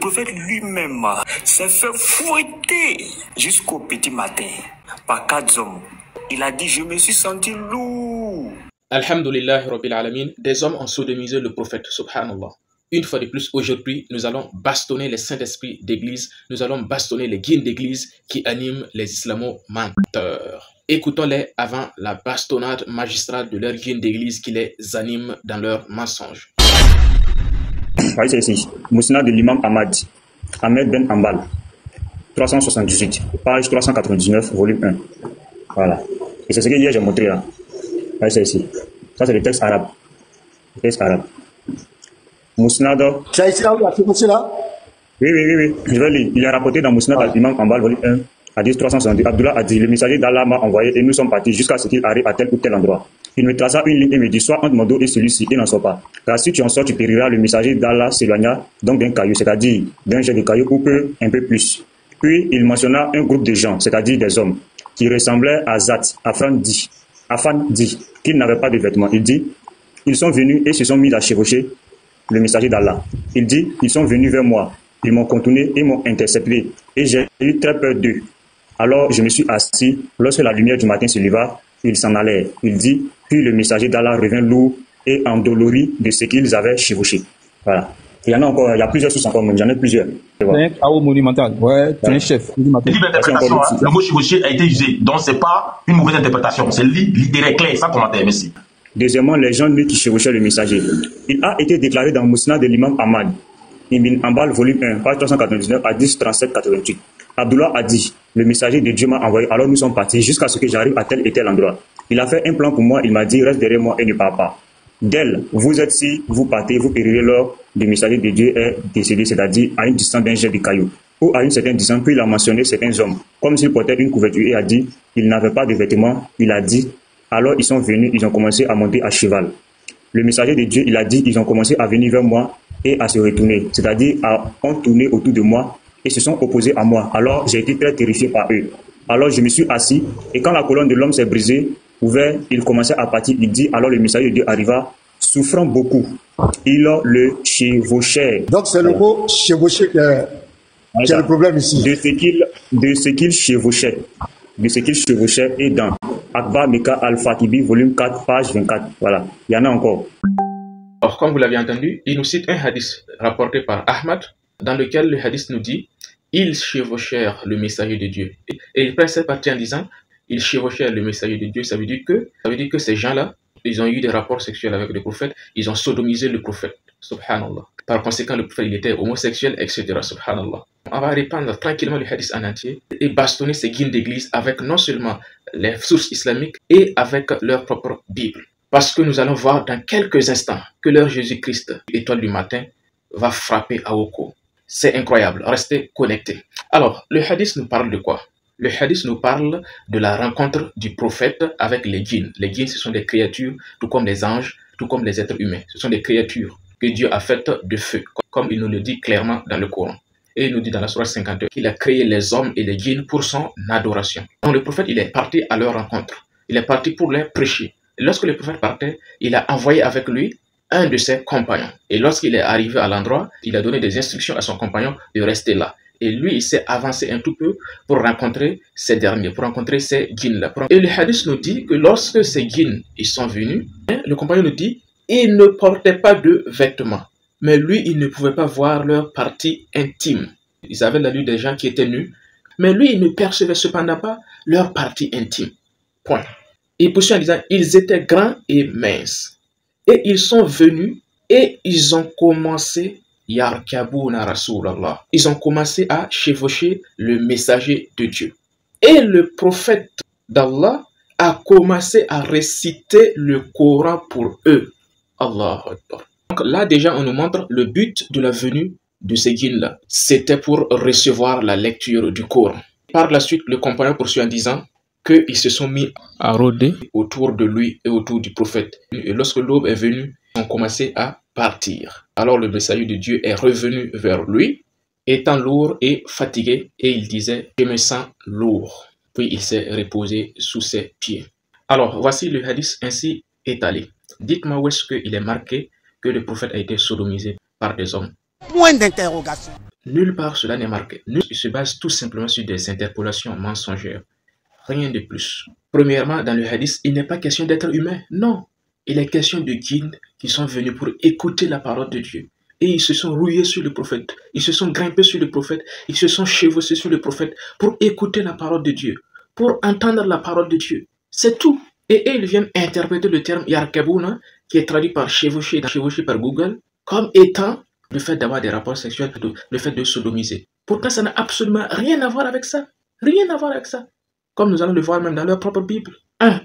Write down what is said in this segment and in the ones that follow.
prophète lui-même s'est fait fouetter jusqu'au petit matin par 4 hommes. Il a dit, je me suis senti lourd. Alhamdulillah Rabbil Alamin, des hommes ont sodomisé le prophète, subhanallah. Une fois de plus, aujourd'hui, nous allons bastonner les saints d'esprit d'église, nous allons bastonner les guides d'église qui animent les islamo-menteurs. Écoutons-les avant la bastonnade magistrale de leurs guides d'église qui les animent dans leurs mensonges. Oui, c'est ici. Mousna de l'imam Ahmed Ben Ambal, 378, page 399, volume 1. Voilà. Et c'est ce que hier j'ai montré là. Oui, c'est ici. Ça, c'est le texte arabe. Le texte arabe. Mousnad. Tu as ici là, c'est là? Oui. Je vais lire. Il est rapporté dans Mousnad al-Imam Ambal, volume 1, hadith 370. Abdullah a dit, le messager d'Allah m'a envoyé et nous sommes partis jusqu'à ce qu'il arrive à tel ou tel endroit. Il me traça une ligne et me dit, soit entre mon dos et celui-ci, et n'en sort pas. Car si tu en sors, tu périras. Le messager d'Allah s'éloigna donc d'un caillou, c'est-à-dire d'un jet de caillou ou peu, un peu plus. Puis il mentionna un groupe de gens, c'est-à-dire des hommes, qui ressemblaient à Zat. Afan dit qu'ils n'avaient pas de vêtements. Il dit, ils sont venus et se sont mis à chevaucher le messager d'Allah. Il dit, ils sont venus vers moi. Ils m'ont contourné et m'ont intercepté. Et j'ai eu très peur d'eux. Alors je me suis assis. Lorsque la lumière du matin se leva, ils s'en allèrent. Il dit, puis le messager d'Allah revint lourd et endolori de ce qu'ils avaient chevauché. Voilà. Il y en a encore, il y a plusieurs sources encore, j'en ai plusieurs. C'est un chaos monumental. Ouais, tu es un chef. L'interprétation, le mot chevauché a été usé. Donc c'est pas une mauvaise interprétation. C'est littéraire clair, sans commentaire, merci. Deuxièmement, les gens qui chevauchaient le messager. Il a été déclaré dans Mousna de l'imam Ahmad, Ibn Ambal, volume 1, page 399 à 10, 37, 88. Abdullah a dit, le messager de Dieu m'a envoyé, alors nous sommes partis jusqu'à ce que j'arrive à tel et tel endroit. Il a fait un plan pour moi, il m'a dit, reste derrière moi et ne pars pas. D'elle, vous êtes si vous partez, vous périrez lors du messager de Dieu est décédé, c'est-à-dire à une distance d'un jet de cailloux, ou à une certaine distance, puis il a mentionné certains hommes, comme s'ils portaient une couverture et a dit, ils n'avaient pas de vêtements, il a dit, alors ils sont venus, ils ont commencé à monter à cheval. Le messager de Dieu, il a dit, ils ont commencé à venir vers moi et à se retourner, c'est-à-dire ont tourné autour de moi et se sont opposés à moi. Alors j'ai été très terrifié par eux. Alors je me suis assis et quand la colonne de l'homme s'est brisée, ouvert, il commençait à partir. Il dit, alors le messager de Dieu arriva, souffrant beaucoup. Il le chevauchait. Donc c'est le mot chevaucher qui est le problème ici. De ce qu'il chevauchait. De ce qu'il chevauchait et dans Akbar Meka Al-Fatibi, volume 4, page 24. Voilà, il y en a encore. Alors, comme vous l'avez entendu, il nous cite un hadith rapporté par Ahmad, dans lequel le hadith nous dit, ils chevauchèrent le messager de Dieu. Et il prend cette partie en disant, ils chevauchèrent le messager de Dieu, ça veut dire que ces gens-là, ils ont eu des rapports sexuels avec le prophète, ils ont sodomisé le prophète, subhanallah. Par conséquent, le prophète, il était homosexuel, etc., subhanallah. On va répandre tranquillement le hadith en entier et bastonner ces guides d'église avec non seulement les sources islamiques et avec leur propre Bible. Parce que nous allons voir dans quelques instants que leur Jésus-Christ, étoile du matin, va frapper à Oko. C'est incroyable, restez connectés. Alors, le hadith nous parle de quoi? Le hadith nous parle de la rencontre du prophète avec les djinns. Les djinns, ce sont des créatures, tout comme les anges, tout comme les êtres humains. Ce sont des créatures que Dieu a faites de feu, comme il nous le dit clairement dans le Coran. Et il nous dit dans la sourate 52 qu'il a créé les hommes et les djinns pour son adoration. Donc le prophète, il est parti à leur rencontre. Il est parti pour les prêcher. Et lorsque le prophète partait, il a envoyé avec lui un de ses compagnons. Et lorsqu'il est arrivé à l'endroit, il a donné des instructions à son compagnon de rester là. Et lui, il s'est avancé un tout peu pour rencontrer ces derniers, pour rencontrer ces djinns-là. Et le hadith nous dit que lorsque ces djinns ils sont venus, le compagnon nous dit, ils ne portaient pas de vêtements. Mais lui, il ne pouvait pas voir leur partie intime. Ils avaient la vue des gens qui étaient nus. Mais lui, il ne percevait cependant pas leur partie intime. Point. Il poursuit en disant, ils étaient grands et minces. Et ils sont venus et ils ont commencé, Yarkabouna Rasulallah. Ils ont commencé à chevaucher le messager de Dieu. Et le prophète d'Allah a commencé à réciter le Coran pour eux. Allah Akbar. Donc là déjà on nous montre le but de la venue de ces djinns-là. C'était pour recevoir la lecture du Coran. Par la suite, le compagnon poursuit en disant qu'ils se sont mis à rôder autour de lui et autour du prophète. Et lorsque l'aube est venue, ils ont commencé à partir. Alors le messager de Dieu est revenu vers lui, étant lourd et fatigué, et il disait « Je me sens lourd ». Puis il s'est reposé sous ses pieds. Alors voici le hadith ainsi étalé. Dites-moi où est-ce qu'il est marqué que le prophète a été sodomisé par des hommes. Point d'interrogation. Nulle part cela n'est marqué. Il se base tout simplement sur des interpolations mensongères. Rien de plus. Premièrement, dans le hadith, il n'est pas question d'être humain. Non. Il est question de djinns qui sont venus pour écouter la parole de Dieu. Et ils se sont rouillés sur le prophète. Ils se sont grimpés sur le prophète. Ils se sont chevauchés sur le prophète pour écouter la parole de Dieu. Pour entendre la parole de Dieu. C'est tout. Et ils viennent interpréter le terme yarkabouna, qui est traduit par chevaucher par Google, comme étant le fait d'avoir des rapports sexuels, le fait de sodomiser. Pourtant, ça n'a absolument rien à voir avec ça. Rien à voir avec ça. Comme nous allons le voir même dans leur propre Bible.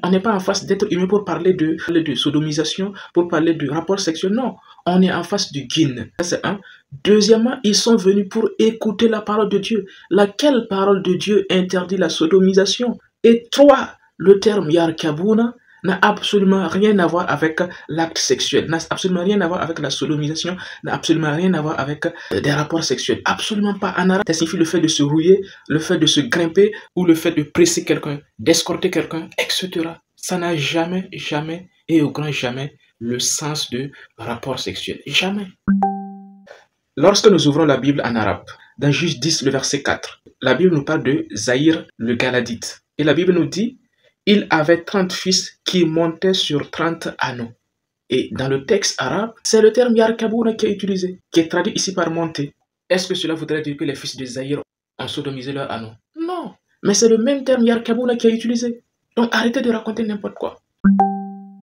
On n'est pas en face d'être humain pour parler de sodomisation, pour parler de rapport sexuel. Non, on est en face du djinn. Ça, c'est un. Deuxièmement, ils sont venus pour écouter la parole de Dieu. Laquelle parole de Dieu interdit la sodomisation? Et trois, le terme yarkabouna n'a absolument rien à voir avec l'acte sexuel, n'a absolument rien à voir avec la sodomisation, n'a absolument rien à voir avec des rapports sexuels. Absolument pas. En arabe, ça signifie le fait de se rouiller, le fait de se grimper ou le fait de presser quelqu'un, d'escorter quelqu'un, etc. Ça n'a jamais, jamais et au grand jamais le sens de rapport sexuel. Jamais. Lorsque nous ouvrons la Bible en arabe, dans Juge 10, le verset 4, la Bible nous parle de Zahir le Galadite. Et la Bible nous dit: il avait 30 fils qui montaient sur 30 anneaux. Et dans le texte arabe, c'est le terme yarkabouna qui est utilisé, qui est traduit ici par monter. Est-ce que cela voudrait dire que les fils de Zahir ont sodomisé leurs anneaux? Non, mais c'est le même terme yarkabouna qui est utilisé. Donc arrêtez de raconter n'importe quoi.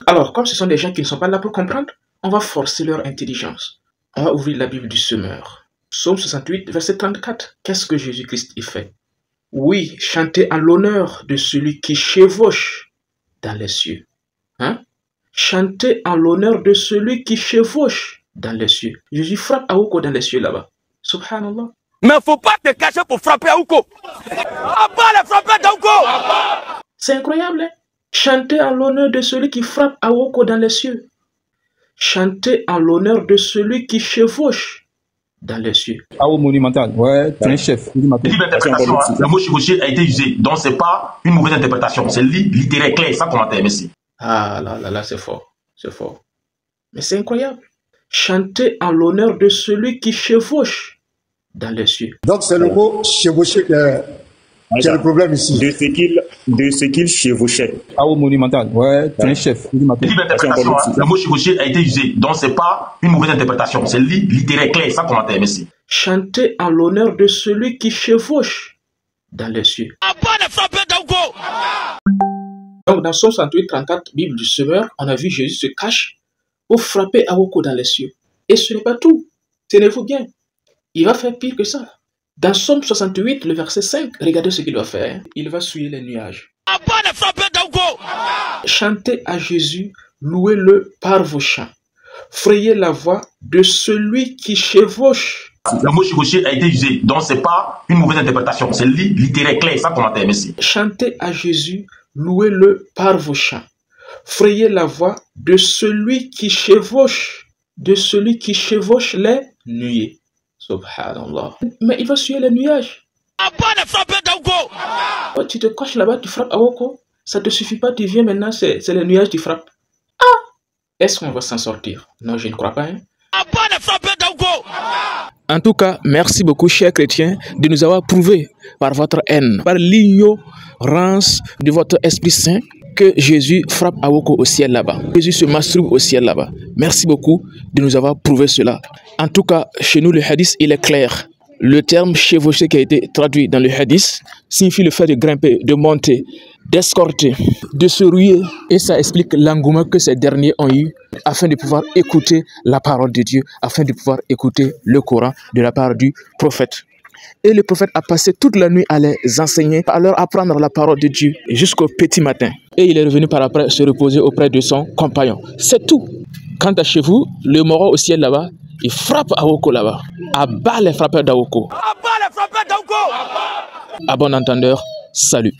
Alors, comme ce sont des gens qui ne sont pas là pour comprendre, on va forcer leur intelligence. On va ouvrir la Bible du semeur. Psaume 68, verset 34. Qu'est-ce que Jésus-Christ y fait? Oui, chantez en l'honneur de celui qui chevauche dans les cieux. Hein? Chantez en l'honneur de celui qui chevauche dans les cieux. Jésus frappe Aouko dans les cieux là-bas. Subhanallah. Mais faut pas te cacher pour frapper Aouko. Abba les frappeurs d'Aouko. C'est incroyable, hein? Chantez en l'honneur de celui qui frappe Aouko dans les cieux. Chantez en l'honneur de celui qui chevauche dans les cieux. Aou monumental, ouais, tu es chef. Le mot chevaucher a été usé, donc c'est pas une mauvaise interprétation, c'est littéraire, clair, sans commentaire, merci. Ah là, c'est fort, c'est fort. Mais c'est incroyable. Chantez en l'honneur de celui qui chevauche dans les cieux. Donc c'est le mot chevaucher qui est le problème ici. De ce qu'il chevauchait. Aou monumental, ouais, tu es chef. Le mot chevaucher a été usé, donc c'est pas une mauvaise interprétation, c'est littéraire, clair, sans commentaire, merci. Chantez en l'honneur de celui qui chevauche dans les cieux. Donc dans Psaume 68, 34, Bible du semeur, on a vu Jésus se cache pour frapper Aouko dans les cieux. Et ce n'est pas tout. Tenez-vous bien. Il va faire pire que ça. Dans Psaume 68, le verset 5, regardez ce qu'il va faire. Il va souiller les nuages. Chantez à Jésus, louez-le par vos chants. Frayez la voix de celui qui chevauche. Le mot chevaucher a été usé, donc c'est pas une mauvaise interprétation, c'est littéraire, clair, sans commentaire, merci. Chantez à Jésus, louez-le par vos chants. Frayez la voix de celui qui chevauche les nuées. Subhanallah. Mais il va suivre les nuages. Quand tu te caches là-bas, tu frappes Aouko. Ça ne te suffit pas, tu viens maintenant, c'est les nuages qui frappent. Ah! Est-ce qu'on va s'en sortir? Non, je ne crois pas. Hein? En tout cas, merci beaucoup, chers chrétiens, de nous avoir prouvé par votre haine, par l'ignorance de votre Esprit Saint, que Jésus frappe Aouko au ciel là-bas. Jésus se masturbe au ciel là-bas. Merci beaucoup de nous avoir prouvé cela. En tout cas, chez nous, le hadith, il est clair. Le terme chevaucher qui a été traduit dans le hadith signifie le fait de grimper, de monter, d'escorter, de se rouiller. Et ça explique l'engouement que ces derniers ont eu afin de pouvoir écouter la parole de Dieu, afin de pouvoir écouter le Coran de la part du prophète. Et le prophète a passé toute la nuit à les enseigner, à leur apprendre la parole de Dieu jusqu'au petit matin. Et il est revenu par après se reposer auprès de son compagnon. C'est tout. Quant à chez vous, le moro au ciel là-bas, il frappe Aouko là-bas. Abat les frappeurs d'Aouko. À bon entendeur, salut.